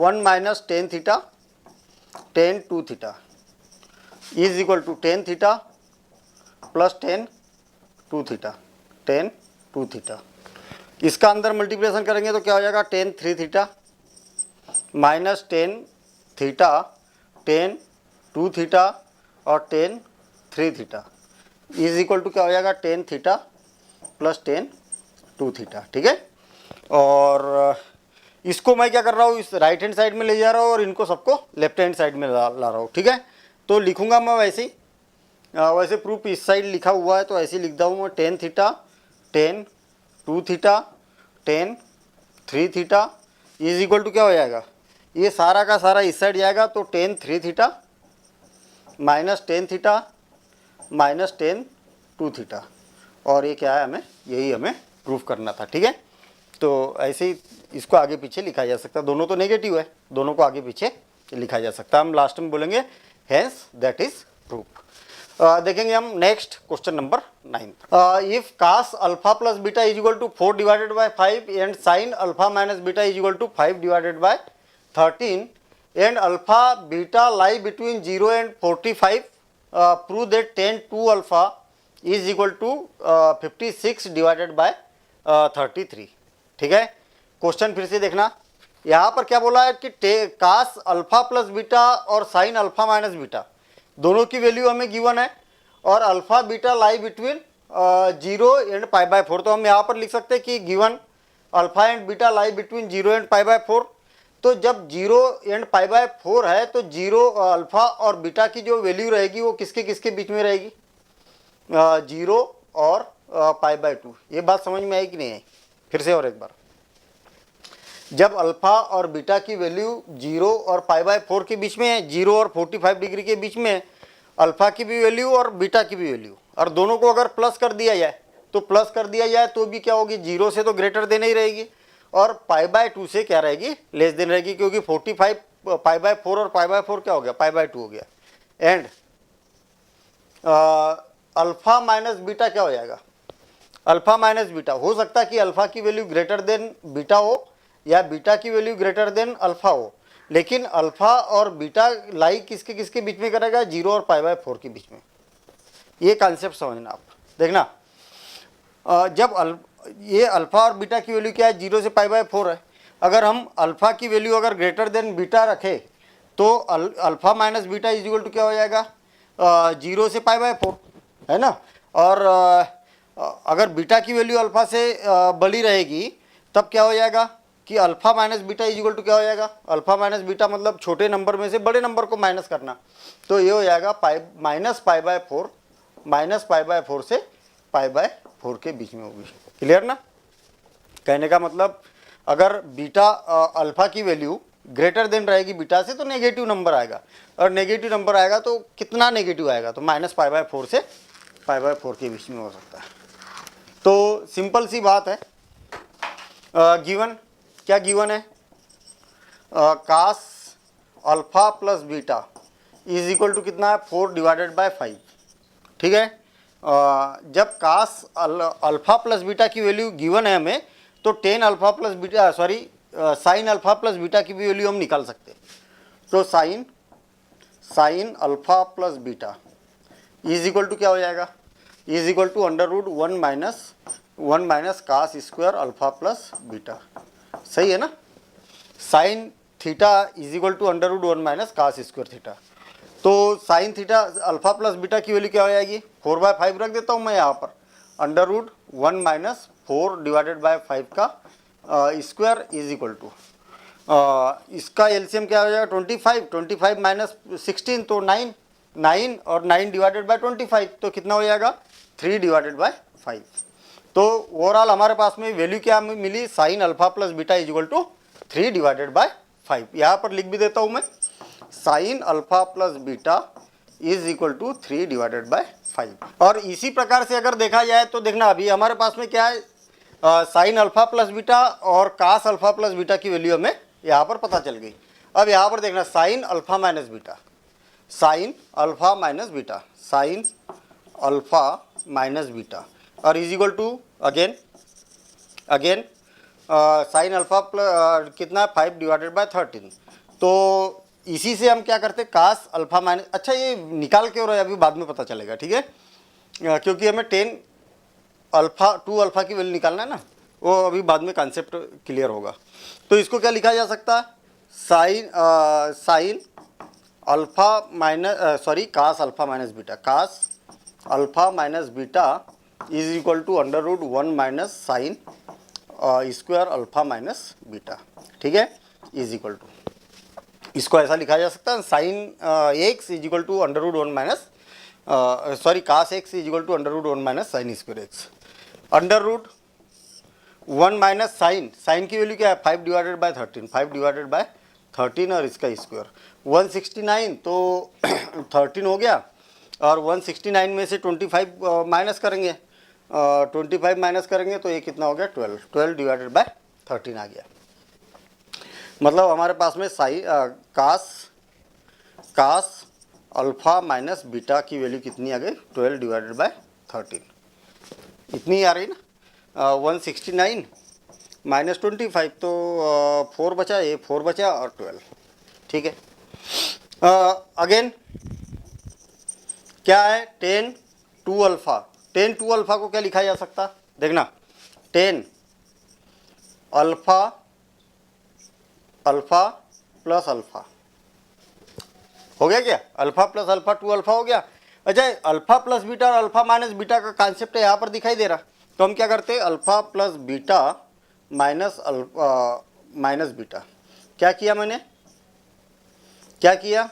1 minus 10 theta 10 2 theta, is equal to tan theta plus tan two theta, tan two theta. इसका अंदर मल्टीप्लिकेशन करेंगे तो क्या हो जाएगा, tan three theta minus tan theta, tan two theta और tan three theta is equal to क्या हो जाएगा, tan theta plus tan two theta. ठीक है, और इसको मैं क्या कर रहा हूँ, इस राइट हैंड साइड में ले जा रहा हूँ और इनको सबको लेफ्ट हैंड साइड में ला रहा हूँ। ठीक है, तो लिखूंगा मैं वैसे ही, वैसे प्रूफ इस साइड लिखा हुआ है तो ऐसे ही लिखता हूँ मैं, tan theta, tan two theta, tan three theta is equal to क्या हो जाएगा, ये सारा का सारा इस साइड जाएगा तो tan three theta minus tan theta minus tan two theta, और ये क्या है, हमें यही हमें प्रूफ करना था। ठीक है, तो ऐसे ही इसको आगे पीछे लिखा जा सकता है, दोनों तो नेगेटिव है, दोनों को आगे पीछे लिखा जा सकता है। हम लास्ट में बोलेंगे हेंस दैट इज प्रूफ। देखेंगे हम next question number 9। If cos alpha plus beta is equal to 4 divided by 5 and sine alpha minus beta is equal to 5 divided by 13 and alpha beta lie between 0 and 45, prove that tan two alpha is equal to 56 divided by 33। ठीक है, question फिर से देखना, यहाँ पर क्या बोला है कि कास अल्फा प्लस बीटा और साइन अल्फा माइनस बीटा दोनों की वैल्यू हमें गिवन है, और alpha beta lie between 0 and pi by 4। तो हम यहाँ पर लिख सकते हैं कि given alpha and beta lie between 0 and pi by 4। तो जब 0 एंड पाई बाय 4 है तो 0 अल्फा और बीटा की जो वैल्यू रहेगी वो किसके किसके बीच में रहेगी, 0 और पाई बाय 2। ये बात समझ में आई कि नहीं आई, फिर से और एक बार, जब अल्फा और बीटा की वैल्यू 0 और पाई बाय 4 के बीच में है, 0 और 45 डिग्री के बीच में, अल्फा की भी वैल्यू और बीटा की भी वैल्यू, और दोनों को अगर प्लस कर दिया जाए तो प्लस कर दिया जाए तो भी क्या होगी, 0 से तो ग्रेटर देन ही रहेगी, और पाई बाय 2 से क्या रहेगी, लेस देन रहेगी, क्योंकि 45 पाई बाय 4 और पाई बाय 4 क्या हो गया, पाई बाय 2 हो गया। एंड अल्फा माइनस बीटा क्या हो जाएगा, अल्फा माइनस बीटा, हो सकता है कि अल्फा की वैल्यू ग्रेटर देन बीटा हो या बीटा की वैल्यू ग्रेटर देन अल्फा हो, लेकिन अल्फा और बीटा लाई किसके किसके बीच में करेगा, 0 और पाई बाय 4 के बीच में। ये कॉन्सेप्ट समझना आप, देखना, जब ये अल्फा और बीटा की वैल्यू क्या है, 0 से पाई बाय 4 है, अगर हम अल्फा की वैल्यू अगर ग्रेटर देन बीटा रखें तो alpha minus beta is equal to क्या हो जाएगा, 0 से पाई बाय 4, है ना। और अगर बीटा की वैल्यू अल्फा से बड़ी रहेगी तब क्या हो जाएगा कि alpha minus beta is equal to क्या हो जाएगा, अल्फा माइनस बीटा मतलब छोटे नंबर में से बड़े नंबर को माइनस करना, तो ये हो जाएगा minus pi by 4, minus pi by 4 से पाई बाय 4 के बीच में होगी। क्लियर ना, कहने का मतलब अगर बीटा अल्फा की वैल्यू ग्रेटर देन रहेगी बीटा से तो नेगेटिव नंबर आएगा, और नेगेटिव नंबर आएगा तो कितना नेगेटिव आएगा, तो माइनस पाई बाय 4 से पाई बाय 4 के बीच में हो सकता है। तो सिंपल सी बात है, गिवन क्या गिवन है, cos alpha plus beta is equal to कितना है, 4 डिवाइडेड बाय 5। ठीक है, जब कास अल्फा प्लस बीटा की वैल्यू गिवन है हमें, तो tan alpha plus beta sine alpha plus beta की भी वैल्यू हम निकाल सकते हैं। तो sine alpha plus beta is equal to क्या हो जाएगा, is equal to under root 1 minus cos square alpha plus beta. सही है ना, sine theta is equal to under root 1 minus cos square theta. तो sine theta alpha plus beta की value क्या हो जाएगी, 4 बाय 5 रख देता हूँ मैं यहाँ पर, under root 1 minus 4 divided by 5 का स्क्वायर इज इक्वल टू, इसका एलसीएम क्या हो जाएगा, 25 माइनस 16 तो 9 और 9 डिवाइडेड बाय 25 तो कितना हो जाएगा, 3 डिवाइडेड बाय 5। तो ओवरऑल हमारे पास में वैल्यू क्या मिली, sine alpha plus beta is equal to 3 divided by 5। यहाँ पर लिख भी देता हूँ मैं, sine alpha plus beta is equal to 3 divided by 5। और इसी प्रकार से अगर देखा जाए तो देखना, अभी हमारे पास में क्या है, साइन अल्फा प्लस बीटा और कास अल्फा प्लस बीटा की वैल्यू हमें यहाँ पर पता चल गई। अब यहाँ पर देखना, sine alpha minus beta, sine alpha minus beta, sine alpha minus beta, और is equal to again sine alpha कितना 5 डिवाइडेड बाय 13। तो इसी से हम क्या करते कास अल्फा माइनस, अच्छा ये निकाल के और अभी बाद में पता चलेगा, ठीक है, क्योंकि हमें 10 अल्फा 2 अल्फा की वैल्यू निकालना है ना, वो अभी बाद में कॉन्सेप्ट क्लियर होगा। तो इसको क्या लिखा जा सकता है, sine alpha minus cos alpha minus beta, cos alpha minus beta is equal to under root 1 minus sine square alpha minus beta, ठीक है, इज इक्वल टू, इसको ऐसा लिखा जा सकता है sine x is equal to under root 1 minus cos x is equal to under root 1 minus sine square x, under root 1 minus sine की value क्या है 5 डिवाइडेड बाय 13, 5 डिवाइडेड बाय 13 और इसका स्क्वायर 169, तो 13 हो गया और 169 में से 25 माइनस करेंगे, 25 माइनस करेंगे तो ये कितना हो गया 12 डिवाइडेड बाय 13 आ गया। मतलब हमारे पास में कास अल्फा माइनस बीटा की वैल्यू कितनी आ गई 12 डिवाइडेड बाय 13, इतनी आ रही ना, 169 माइनस 25 तो 4 बचा, ये 4 बचा और 12, ठीक है। अगेन क्या है 10 2 अल्फा, 10 2 अल्फा को क्या लिखा जा सकता, देखना 10 अल्फा अल्फा प्लस अल्फा हो गया, क्या अल्फा प्लस अल्फा 2 अल्फा हो गया। अच्छा अल्फा प्लस बीटा और अल्फा माइनस बीटा का कॉन्सेप्ट यहाँ पर दिखाई दे रहा, तो हम क्या करते हैं alpha plus beta minus minus beta, क्या किया मैंने, क्या किया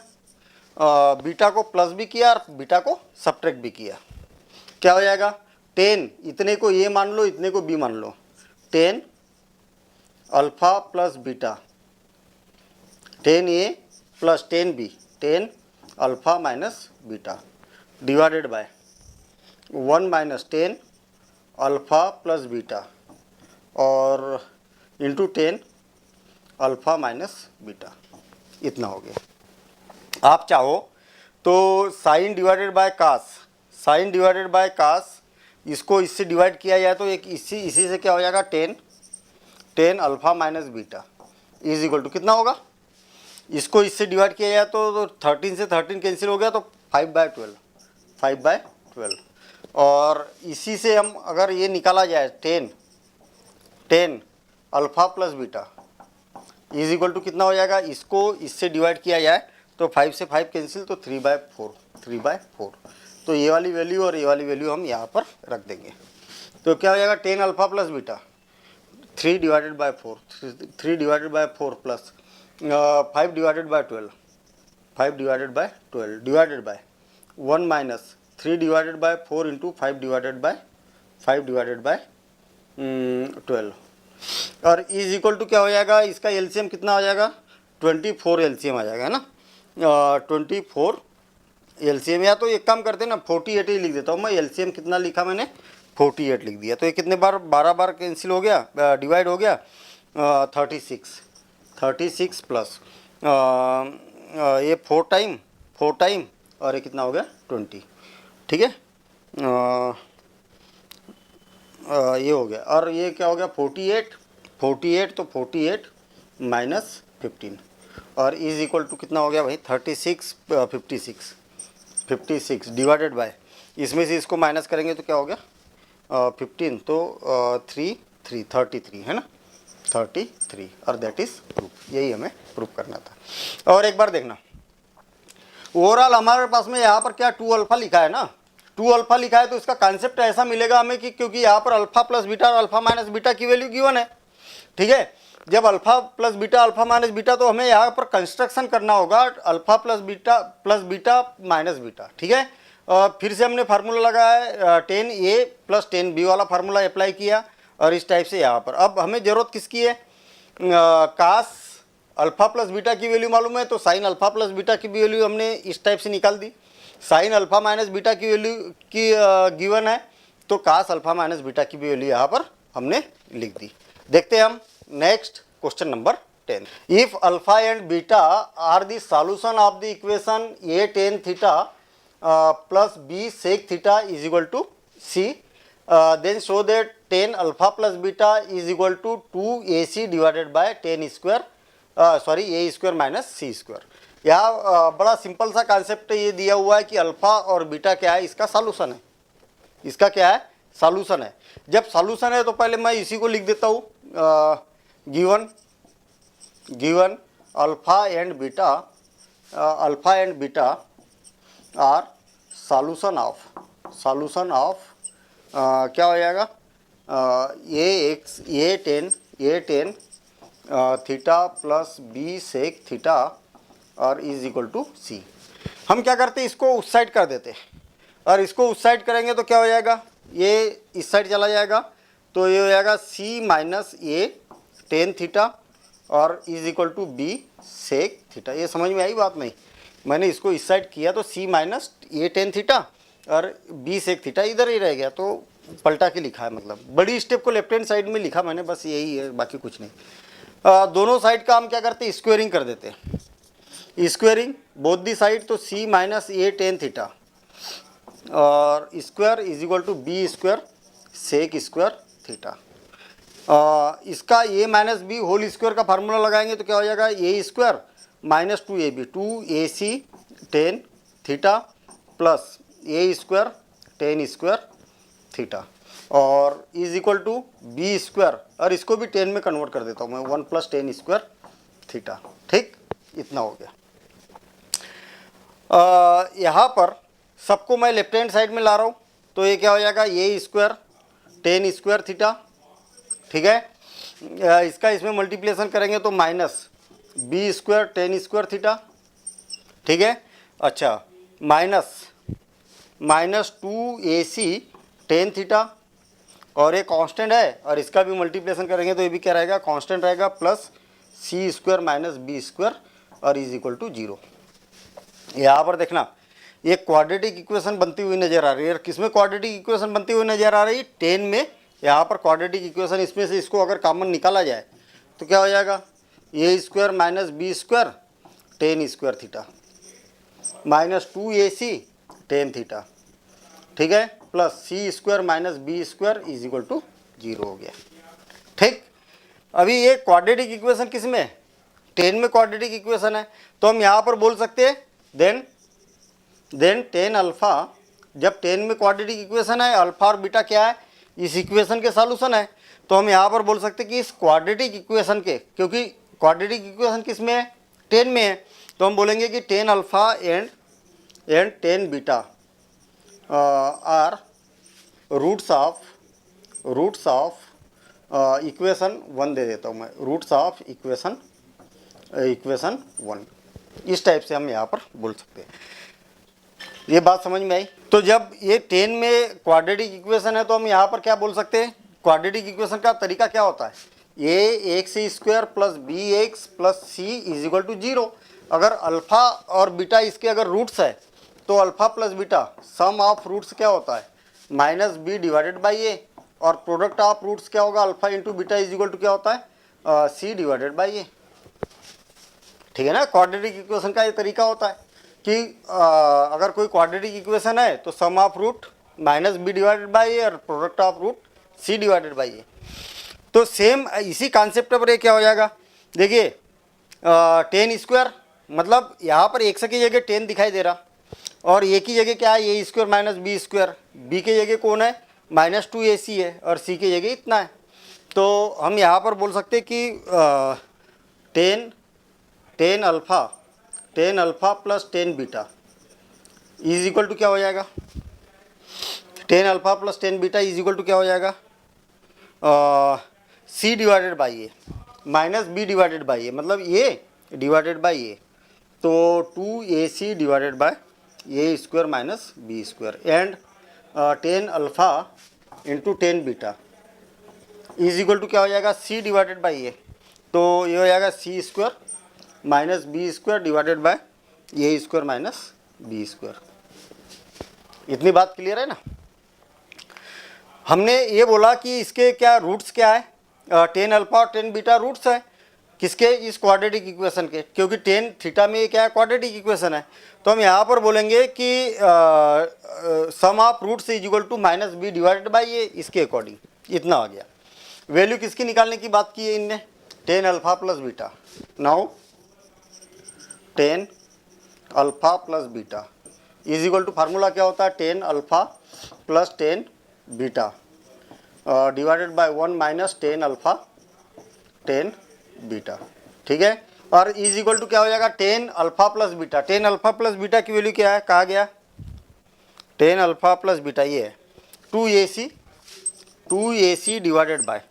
बीटा को प्लस भी किया और बीटा को सब्ट्रैक्ट भी किया, क्या हो जाएगा 10, इतने को ये मान लो इतने को बी मान लो, 10 alpha plus beta 10a plus 10b 10 alpha minus beta divided by 1 minus 10 alpha plus beta और इंटू 10 अल्फा माइनस बीटा, इतना हो गया। आप चाहो तो sine divided by cos, sine divided by cos इसको इससे डिवाइड किया जाए तो एक इसी से क्या हो जाएगा 10 alpha minus beta is equal to कितना होगा, इसको इससे डिवाइड किया जाए तो 13 से 13 कैंसिल हो गया तो 5/12 और इसी से हम अगर ये निकाला जाए 10 alpha plus beta is equal to कितना हो जाएगा, इसको इससे डिवाइड किया जाए तो 5 से 5 कैंसिल तो 3/4, तो ये वाली वैल्यू और ये वाली वैल्यू हम यहाँ पर रख देंगे, तो क्या हो जाएगा 10 alpha plus beta 3 divided bye 4 plus 5 divided bye 12 divided by 1 minus 3 divided bye 4 into 5 divided bye 12 और इज इक्वल टू क्या हो जाएगा, इसका एलसीएम कितना हो जाएगा 24 एलसीएम आ जाएगा, है ना, 24 एलसीएम, या तो एक काम करते हैं ना 48 ही लिख देता हूँ मैं, एलसीएम कितना लिखा मैंने 48 लिख दिया, तो ये कितने बार 12 बार कैंसिल हो गया, डिवाइड हो गया 36 प्लस ये 4 टाइम और ये कितना हो गया 20, ठीक है, ये हो गया और ये क्या हो गया 48 तो 48 माइनस 15 और इज इक्वल टू कितना हो गया भाई 56 डिवाइडेड बाय, इसमें से इसको माइनस करेंगे तो क्या हो गया 15 तो 33 है ना, 33 और दैट इज प्रूफ, यही हमें प्रूफ करना था। और एक बार देखना ओवरऑल हमारे पास में यहाँ पर क्या 2 अल्फा लिखा है ना, 2 अल्फा लिखा है तो इसका कॉन्सेप्ट ऐसा मिलेगा हमें कि क्योंकि यहाँ पर अल्फा प्लस बीटा और अल्फा माइनस बीटा की वैल्यू गिवन है, ठीक है, जब alpha plus beta alpha minus beta तो हमें यहाँ पर कंस्ट्रक्शन करना होगा alpha plus beta minus beta, ठीक है, फिर से हमने फार्मूला लगाया 10a प्लस 10b वाला फार्मूला अप्लाई किया और इस टाइप से यहाँ पर अब हमें ज़रूरत किसकी है, कास अल्फा प्लस बीटा की वैल्यू मालूम है तो साइन अल्फा प्लस बीटा की भी वैल्यू हमने इस टाइप से निकाल दी, साइन अल्फा माइनस बीटा की वैल्यू की गिवन है तो कास अल्फा माइनस बीटा की भी वैल्यू यहाँ पर हमने लिख दी। देखते हैं हम next question number 10, if alpha and beta are the solution of the equation a tan theta plus b sec theta is equal to c, then show that tan alpha plus beta is equal to 2ac divided by tan square a square minus c square, यहाँ बड़ा simple सा concept ये दिया हुआ है कि alpha और beta क्या है, इसका सॉल्यूशन है। इसका क्या है, सॉल्यूशन है। जब सॉल्यूशन है तो पहले मैं इसी को लिख देता हूँ, given alpha and beta are solution of क्या हो जाएगा, A tan theta plus B sec theta और इज इक्वल टू सी। हम क्या करते हैं, इसको उस साइड कर देते हैं, और इसको उस साइड करेंगे तो क्या हो जाएगा, ये इस साइड चला जाएगा, तो ये हो जाएगा सी माइनस ए टेन थीटा और is equal to b sec theta. ये समझ में आई बात नहीं, मैंने इसको इस साइड किया तो सी माइनस ए टेन थीटा और बी सेक थीटा इधर ही रह गया, तो पलटा के लिखा है, मतलब बड़ी स्टेप को लेफ्ट हैंड साइड में लिखा मैंने, बस यही है, बाकी कुछ नहीं। दोनों साइड का हम क्या करते हैं, स्क्वेयरिंग कर देते हैं, स्क्वेयरिंग बोथ दी साइड, तो सी माइनस ए टेन थीटा और square is equal to B square sec square theta. इसका A minus B whole square का फार्मूला लगाएंगे तो क्या हो जाएगा, A square minus two A B, two A C tan theta plus A square tan square theta और is equal to B square, और इसको भी 10 में कन्वर्ट कर देता हूँ मैं, 1 प्लस 10 स्क्वायर थीटा। ठीक, इतना हो गया। यहाँ पर सबको मैं लेफ्ट हैंड साइड में ला रहा हूँ, तो ये क्या हो जाएगा, ए स्क्वायर 10 स्क्वायर थीटा, ठीक है। इसका इसमें मल्टीप्लिकेशन करेंगे तो minus B square 10 square theta, ठीक है। अच्छा, माइनस टू ए सी 10 थीटा और ये कांस्टेंट है, और इसका भी मल्टीप्लिकेशन करेंगे तो ये भी क्या रहेगा, कांस्टेंट रहेगा, plus C square minus B square और इज इक्वल टू 0। यहाँ पर देखना ये क्वाड्रेटिक इक्वेशन बनती हुई नजर आ रही है। किसमें क्वाड्रेटिक इक्वेशन बनती हुई नजर आ रही है, 10 में। यहाँ पर क्वाड्रेटिक इक्वेशन, इसमें से इसको अगर कॉमन निकाला जाए तो क्या हो जाएगा, A square minus B square 10 square theta minus two A C 10 theta, ठीक है, plus C square minus B square is equal to 0 हो गया। ठीक, अभी ये क्वाड्रेटिक इक्वेशन किस में, 10 में क्वाड्रेटिक इक्वेशन है, तो हम यहाँ पर बोल सकते हैं देन 10 अल्फा, जब 10 में क्वाड्रेटिक इक्वेशन है, अल्फा और बीटा क्या है, इस इक्वेशन के सॉल्यूशन है, तो हम यहाँ पर बोल सकते हैं कि इस क्वाड्रेटिक इक्वेशन के, क्योंकि क्वाड्रेटिक इक्वेशन किस में है, 10 में है, तो हम बोलेंगे कि 10 alpha and 10 beta are roots of equation 1 दे देता हूँ मैं, रूट्स ऑफ इक्वेशन 1। इस टाइप से हम यहाँ पर बोल सकते हैं। ये बात समझ में आई। तो जब ये 10 में क्वाड्रेटिक इक्वेशन है तो हम यहाँ पर क्या बोल सकते हैं, क्वाड्रेटिक इक्वेशन का तरीका क्या होता है, A X square plus B X plus C is equal to 0। अगर अल्फा और बीटा इसके अगर रूट्स है तो alpha plus beta sum of roots क्या होता है, माइनस बी डिवाइडेड बाई ए, और प्रोडक्ट ऑफ रूट्स क्या होगा, alpha into beta is equal to क्या होता है, सी डिवाइडेड बाई ए। ठीक है ना, क्वाड्रेटिक इक्वेशन का ये तरीका होता है कि अगर कोई क्वाड्रेटिक इक्वेशन है तो sum of root minus B divided by ए और product of root C divided by A. तो सेम इसी कॉन्सेप्ट पर ये क्या हो जाएगा, देखिए 10 स्क्वायर, मतलब यहाँ पर एक्स की जगह 10 दिखाई दे रहा, और ए की जगह क्या है, A square minus B square, B की जगह कौन है, माइनस टू ए सी है, और सी की जगह इतना है। तो हम यहाँ पर बोल सकते हैं कि 10 alpha plus 10 beta is equal to क्या हो जाएगा, 10 alpha plus 10 beta is equal to क्या हो जाएगा, C divided by A minus B divided by A, मतलब ए डिवाइडेड बाई ए, तो 2ac divided by A square minus B square and 10 alpha into 10 beta is equal to क्या हो जाएगा, C divided by A, तो ये हो जाएगा C square minus B square divided by A square minus B square. इतनी बात clear है ना। हमने ये बोला कि इसके क्या रूट्स क्या है, 10 अल्फा और 10 बीटा रूट्स है किसके, इस क्वाड्रेटिक इक्वेशन के, क्योंकि 10 थीटा में क्या है, क्वाड्रेटिक इक्वेशन है। तो हम यहाँ पर बोलेंगे कि sum of roots is equal to minus B divided by A, इसके अकॉर्डिंग इतना आ गया। वैल्यू किसकी निकालने की बात की है इनने, 10 alpha plus beta. Now 10 alpha plus beta is equal to formula क्या होता है, tan alpha plus tan beta divided by 1 minus tan alpha tan beta, ठीक है। और इज इक्वल टू क्या हो जाएगा, tan alpha plus beta. Tan alpha plus beta की वैल्यू क्या है, कहा गया टेन अल्फ़ा प्लस बीटा ये है 2ac divided by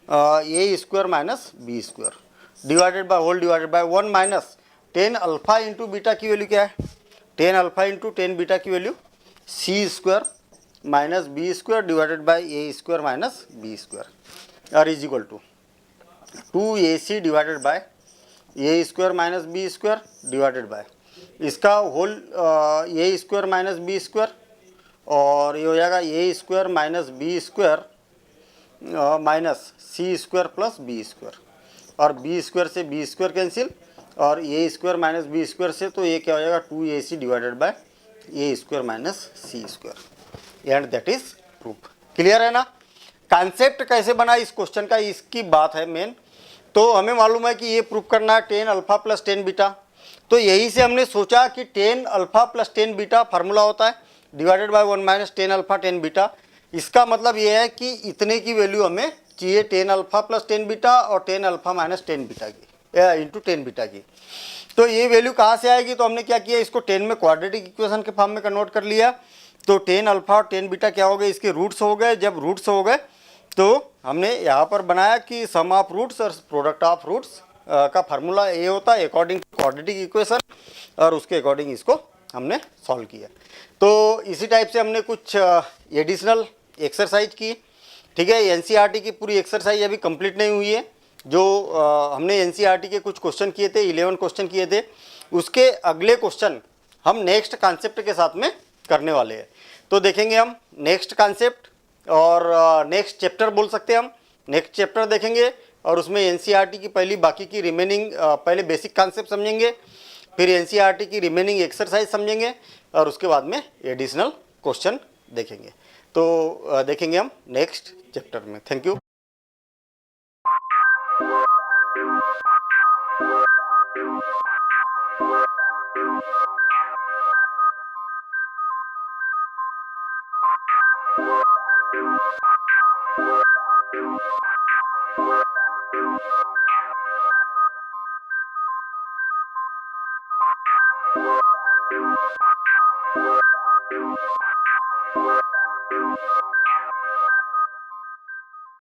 A square minus B square divided by whole divided by 1 minus tan alpha into beta की value क्या है, tan alpha into tan beta की value C square minus B square divided by A square minus B square और is equal to 2ac divided by A square minus B square divided by इसका whole A square minus B square और ये हो जाएगा A square minus B square minus C square plus B square और B square से B square cancel और A square minus B square से, तो ये क्या हो जाएगा 2ac divided by A square minus C square and that is proof. Clear है ना। कॉन्सेप्ट कैसे बना इस क्वेश्चन का, इसकी बात है मेन। तो हमें मालूम है कि ये प्रूफ करना है tan alpha plus tan beta, तो यही से हमने सोचा कि ten alpha plus tan beta formula होता है divided by 1 minus tan alpha tan beta. इसका मतलब ये है कि इतने की वैल्यू हमें चाहिए tan alpha plus tan beta और tan alpha minus tan beta की इंटू टेन बीटा की। तो ये वैल्यू कहाँ से आएगी, तो हमने क्या किया, इसको टेन में क्वाड्रेटिक इक्वेशन के फॉर्म में कन्वर्ट कर लिया। तो टेन अल्फ़ा और टेन बीटा क्या हो गए, इसके रूट्स हो गए। जब रूट्स हो गए तो हमने यहाँ पर बनाया कि सम ऑफ रूट्स और प्रोडक्ट ऑफ रूट्स का फार्मूला ये होता है अकॉर्डिंग टू क्वाड्रेटिक इक्वेशन, और उसके अकॉर्डिंग इसको हमने सॉल्व किया। तो इसी टाइप से हमने कुछ एडिशनल एक्सरसाइज की, ठीक है। एनसीईआरटी की पूरी एक्सरसाइज अभी कंप्लीट नहीं हुई है। जो हमने एनसीईआरटी के कुछ क्वेश्चन किए थे, 11 क्वेश्चन किए थे, उसके अगले क्वेश्चन हम नेक्स्ट कॉन्सेप्ट के साथ में करने वाले हैं। तो देखेंगे हम नेक्स्ट कॉन्सेप्ट और नेक्स्ट चैप्टर बोल सकते हैं हम। नेक्स्ट चैप्टर देखेंगे और उसमें एनसीईआरटी की पहली बाकी की रिमेनिंग पहले बेसिक कॉन्सेप्ट समझेंगे, फिर एनसीईआरटी की रिमेनिंग एक्सरसाइज समझेंगे और उसके बाद में एडिशनल क्वेश्चन देखेंगे। तो देखेंगे हम नेक्स्ट चैप्टर में। Thank you.